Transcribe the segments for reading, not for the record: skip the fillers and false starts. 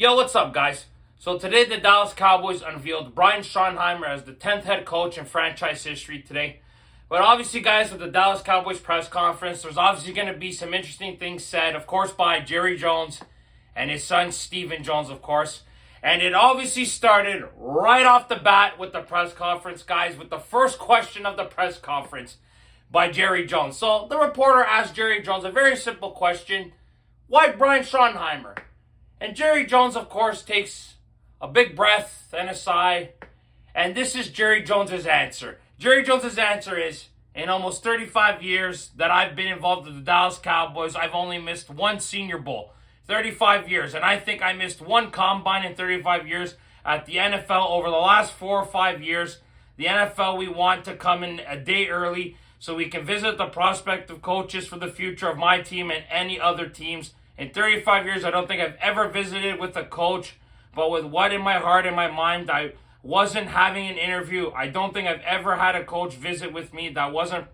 Yo, what's up, guys? So today the Dallas Cowboys unveiled Brian Schottenheimer as the 10th head coach in franchise history today. But obviously, guys, with the Dallas Cowboys press conference, there's obviously going to be some interesting things said, of course, by Jerry Jones and his son, Stephen Jones, of course. And it obviously started right off the bat with the press conference, guys, with the first question of the press conference by Jerry Jones. So the reporter asked Jerry Jones a very simple question: why Brian Schottenheimer? And Jerry Jones, of course, takes a big breath and a sigh. And this is Jerry Jones's answer. Jerry Jones's answer is, in almost 35 years that I've been involved with the Dallas Cowboys, I've only missed one Senior Bowl. 35 years. And I think I missed one combine in 35 years at the NFL over the last 4 or 5 years. The NFL, we want to come in a day early so we can visit the prospective coaches for the future of my team and any other teams. In 35 years, I don't think I've ever visited with a coach, but with what in my heart and my mind, I wasn't having an interview. I don't think I've ever had a coach visit with me that wasn't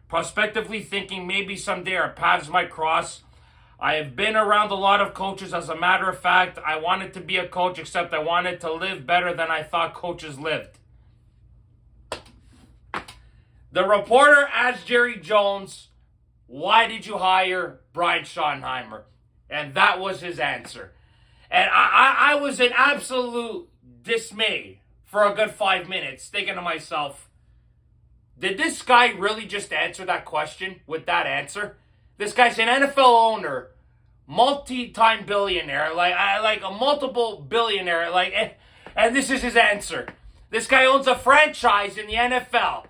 prospectively thinking maybe someday our paths might cross. I have been around a lot of coaches. As a matter of fact, I wanted to be a coach, except I wanted to live better than I thought coaches lived. The reporter asked Jerry Jones, why did you hire Brian Schottenheimer? And that was his answer. And I was in absolute dismay for a good 5 minutes, thinking to myself, did this guy really just answer that question with that answer? This guy's an NFL owner, multi-time billionaire, like a multiple billionaire, and this is his answer. This guy owns a franchise in the NFL,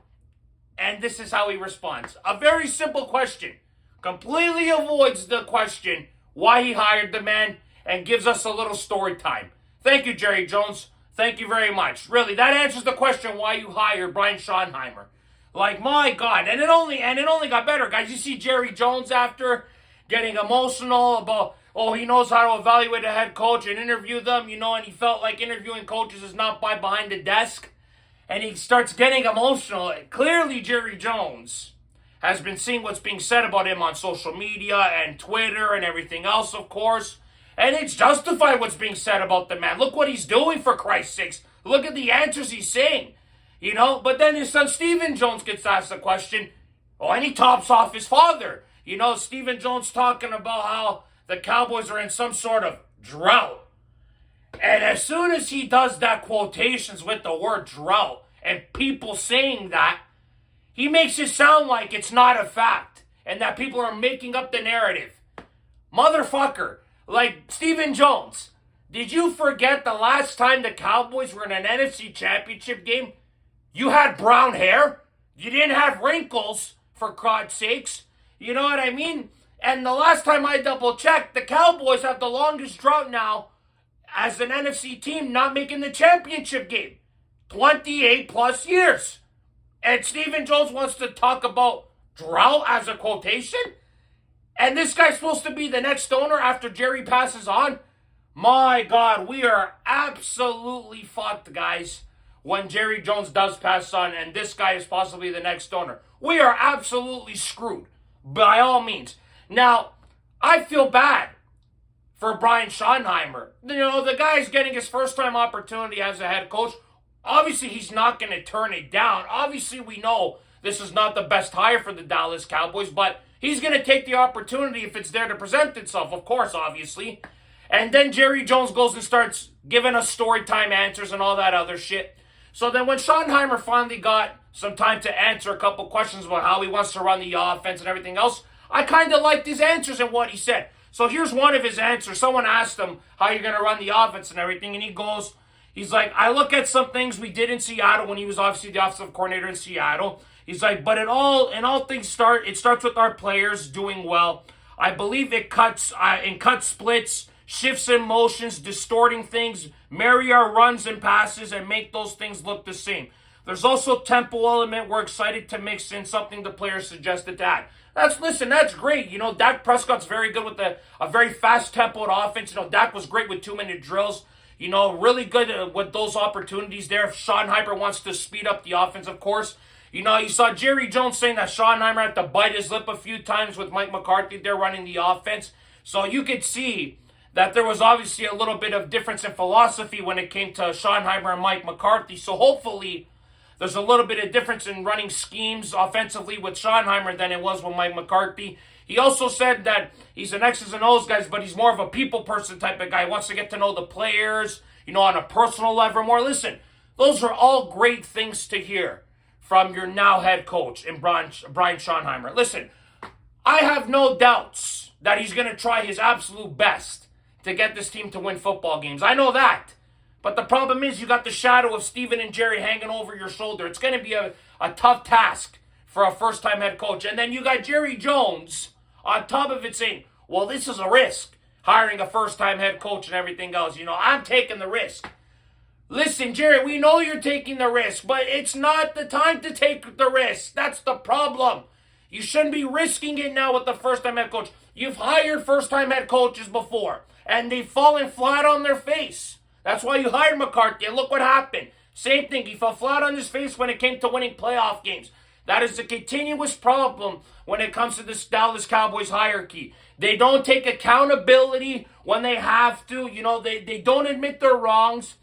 and this is how he responds. A very simple question. Completely avoids the question why he hired the man and gives us a little story time. Thank you, Jerry Jones. Thank you very much. Really, that answers the question why you hired Brian Schottenheimer. Like, my God. And it only got better, guys. You see Jerry Jones after getting emotional about, he knows how to evaluate a head coach and interview them, and he felt like interviewing coaches is not by behind the desk. And he starts getting emotional. Clearly, Jerry Jones has been seeing what's being said about him on social media and Twitter and everything else, of course. And it's justified what's being said about the man. Look what he's doing, for Christ's sakes. Look at the answers he's saying. But then his son Stephen Jones gets asked the question, and he tops off his father. Stephen Jones talking about how the Cowboys are in some sort of drought. And as soon as he does that quotations with the word drought and people saying that, he makes it sound like it's not a fact and that people are making up the narrative. Motherfucker, like Stephen Jones, did you forget the last time the Cowboys were in an NFC Championship game? You had brown hair. You didn't have wrinkles, for God's sakes. You know what I mean? And the last time I double-checked, the Cowboys have the longest drought now as an NFC team not making the championship game. 28 plus years. And Stephen Jones wants to talk about drought as a quotation? And this guy's supposed to be the next owner after Jerry passes on? My God, we are absolutely fucked, guys, when Jerry Jones does pass on and this guy is possibly the next owner. We are absolutely screwed, by all means. Now, I feel bad for Brian Schottenheimer. The guy's getting his first-time opportunity as a head coach. Obviously, he's not going to turn it down. Obviously, we know this is not the best hire for the Dallas Cowboys, but he's going to take the opportunity if it's there to present itself, of course, obviously. And then Jerry Jones goes and starts giving us story time answers and all that other shit. So then when Schottenheimer finally got some time to answer a couple questions about how he wants to run the offense and everything else, I kind of liked his answers and what he said. So here's one of his answers. Someone asked him how you're going to run the offense and everything, and he's like, I look at some things we did in Seattle when he was obviously the offensive coordinator in Seattle. He's like, but all things starts with our players doing well. I believe it cuts splits, shifts in motions, distorting things, marry our runs and passes, and make those things look the same. There's also tempo element we're excited to mix in, something the players suggested to add. That's great. Dak Prescott's very good with a very fast-tempoed offense. Dak was great with 2-minute drills. Really good with those opportunities there. If Schottenheimer wants to speed up the offense, of course. You saw Jerry Jones saying that Schottenheimer had to bite his lip a few times with Mike McCarthy there running the offense. So you could see that there was obviously a little bit of difference in philosophy when it came to Schottenheimer and Mike McCarthy. So hopefully there's a little bit of difference in running schemes offensively with Schottenheimer than it was with Mike McCarthy. He also said that he's an X's and O's guy, but he's more of a people person type of guy. He wants to get to know the players, on a personal level more. Listen, those are all great things to hear from your now head coach in Brian Schottenheimer. Listen, I have no doubts that he's going to try his absolute best to get this team to win football games. I know that. But the problem is you got the shadow of Steven and Jerry hanging over your shoulder. It's going to be a tough task for a first-time head coach. And then you got Jerry Jones on top of it saying, well, this is a risk, hiring a first-time head coach and everything else. I'm taking the risk. Listen, Jerry, we know you're taking the risk, but it's not the time to take the risk. That's the problem. You shouldn't be risking it now with the first-time head coach. You've hired first-time head coaches before, and they've fallen flat on their face. That's why you hired McCarthy, and look what happened. Same thing, he fell flat on his face when it came to winning playoff games. That is a continuous problem when it comes to this Dallas Cowboys hierarchy. They don't take accountability when they have to. They don't admit their wrongs.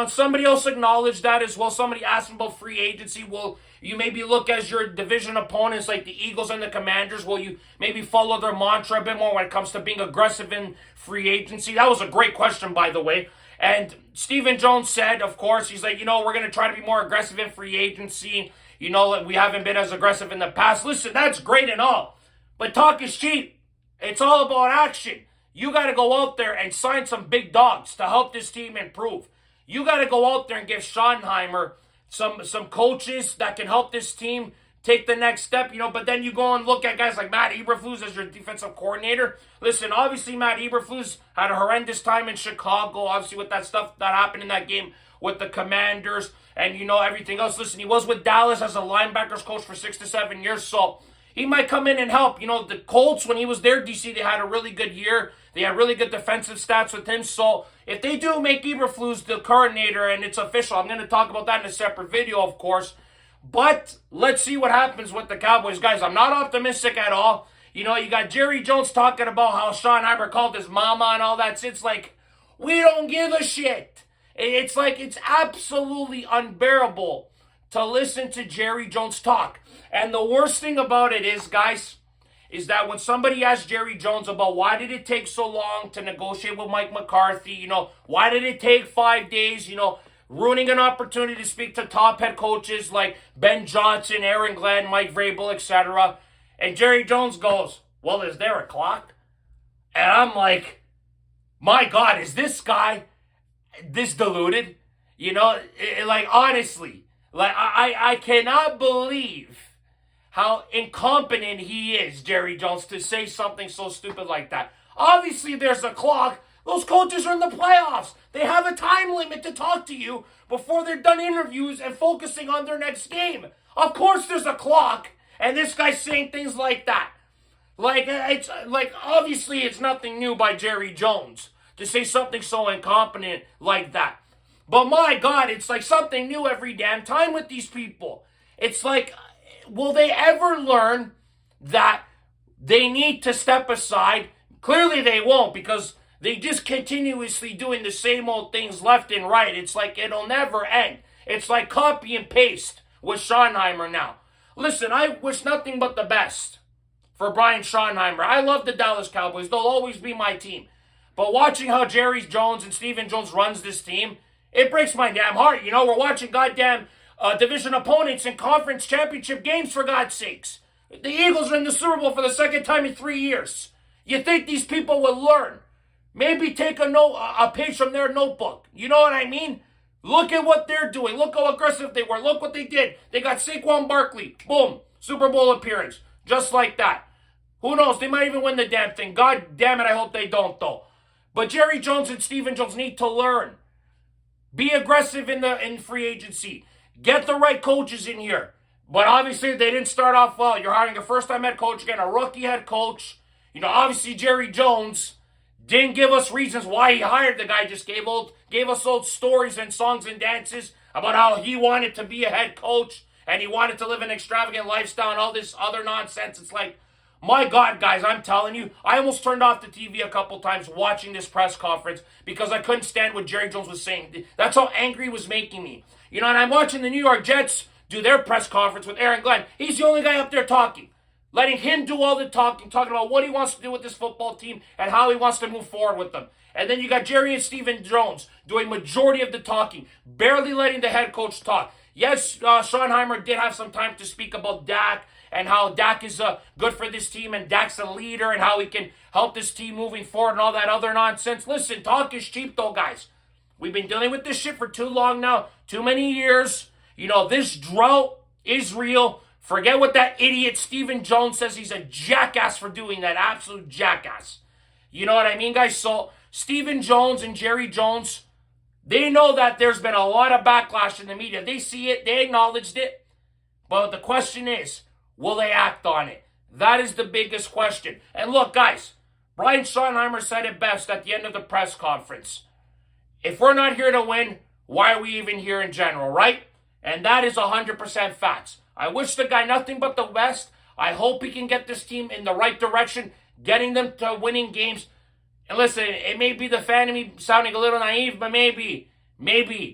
Somebody else acknowledged that as well. Somebody asked them about free agency. Well, you maybe look as your division opponents like the Eagles and the Commanders. Will you maybe follow their mantra a bit more when it comes to being aggressive in free agency? That was a great question, by the way. And Stephen Jones said, of course, he's like, we're going to try to be more aggressive in free agency. We haven't been as aggressive in the past. Listen, that's great and all. But talk is cheap. It's all about action. You got to go out there and sign some big dogs to help this team improve. You got to go out there and give Schottenheimer some coaches that can help this team take the next step, but then you go and look at guys like Matt Eberflus as your defensive coordinator. Listen, obviously Matt Eberflus had a horrendous time in Chicago, obviously with that stuff that happened in that game with the Commanders and, everything else. Listen, he was with Dallas as a linebackers coach for 6 to 7 years, so he might come in and help. The Colts, when he was there, DC, they had a really good year. They had really good defensive stats with him, so if they do make Eberflus the coordinator and it's official, I'm going to talk about that in a separate video, of course. But let's see what happens with the Cowboys. Guys, I'm not optimistic at all. You got Jerry Jones talking about how Schottenheimer called his mama and all that. It's like, we don't give a shit. It's like, it's absolutely unbearable to listen to Jerry Jones talk. And the worst thing about it is, guys, is that when somebody asks Jerry Jones about why did it take so long to negotiate with Mike McCarthy, why did it take 5 days, ruining an opportunity to speak to top head coaches like Ben Johnson, Aaron Glenn, Mike Vrabel, etc. And Jerry Jones goes, well, is there a clock? And I'm like, my God, is this guy this deluded? Honestly, I cannot believe how incompetent he is, Jerry Jones, to say something so stupid like that. Obviously, there's a clock. Those coaches are in the playoffs. They have a time limit to talk to you before they're done interviews and focusing on their next game. Of course there's a clock, and this guy's saying things like that. Obviously it's nothing new by Jerry Jones to say something so incompetent like that. But my God, it's like something new every damn time with these people. It's like, will they ever learn that they need to step aside? Clearly they won't, because they just continuously doing the same old things left and right. It's like it'll never end. It's like copy and paste with Schottenheimer now. Listen, I wish nothing but the best for Brian Schottenheimer. I love the Dallas Cowboys. They'll always be my team. But watching how Jerry Jones and Stephen Jones runs this team, it breaks my damn heart. We're watching goddamn division opponents in conference championship games, for God's sakes. The Eagles are in the Super Bowl for the second time in 3 years. You think these people will learn? Maybe take a page from their notebook. You know what I mean? Look at what they're doing. Look how aggressive they were. Look what they did. They got Saquon Barkley. Boom. Super Bowl appearance. Just like that. Who knows? They might even win the damn thing. God damn it, I hope they don't, though. But Jerry Jones and Stephen Jones need to learn. Be aggressive in free agency. Get the right coaches in here. But obviously, they didn't start off well. You're hiring a first-time head coach, getting a rookie head coach. Obviously, Jerry Jones didn't give us reasons why he hired the guy. Just gave us old stories and songs and dances about how he wanted to be a head coach and he wanted to live an extravagant lifestyle and all this other nonsense. It's like, My God, guys, I'm telling you, I almost turned off the TV a couple times watching this press conference because I couldn't stand what Jerry Jones was saying. That's how angry he was making me. You know, and I'm watching the New York Jets do their press conference with Aaron Glenn. He's the only guy up there talking. Letting him do all the talking about what he wants to do with this football team and how he wants to move forward with them. And then you got Jerry and Stephen Jones doing majority of the talking, barely letting the head coach talk. Yes, Schottenheimer did have some time to speak about Dak and how Dak is good for this team and Dak's a leader and how he can help this team moving forward and all that other nonsense. Listen, talk is cheap though, guys. We've been dealing with this shit for too long now, too many years. You know, this drought is real. Forget what that idiot Stephen Jones says. He's a jackass for doing that. Absolute jackass. You know what I mean, guys? So, Stephen Jones and Jerry Jones, they know that there's been a lot of backlash in the media. They see it. They acknowledged it. But the question is, will they act on it? That is the biggest question. And look, guys, Brian Schottenheimer said it best at the end of the press conference. If we're not here to win, why are we even here in general, right? And that is 100% facts. I wish the guy nothing but the best. I hope he can get this team in the right direction, getting them to winning games. And listen, it may be the fan of me sounding a little naive, but maybe,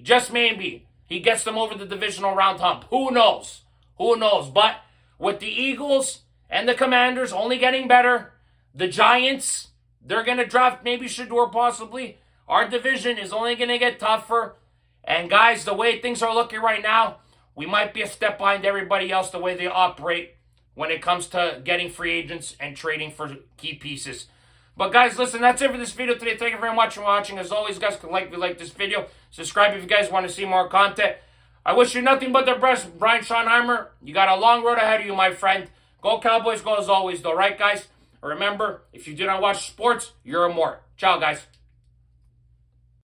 just maybe, he gets them over the divisional round hump. Who knows? Who knows? But with the Eagles and the Commanders only getting better, the Giants, they're going to draft maybe Shedeur possibly. Our division is only going to get tougher. And guys, the way things are looking right now, we might be a step behind everybody else the way they operate when it comes to getting free agents and trading for key pieces. But guys, listen, that's it for this video today. Thank you very much for watching. As always, guys, can like if you like this video. Subscribe if you guys want to see more content. I wish you nothing but the best, Brian Schottenheimer. You got a long road ahead of you, my friend. Go Cowboys, go as always, though, right, guys? Remember, if you do not watch sports, you're a mort. Ciao, guys.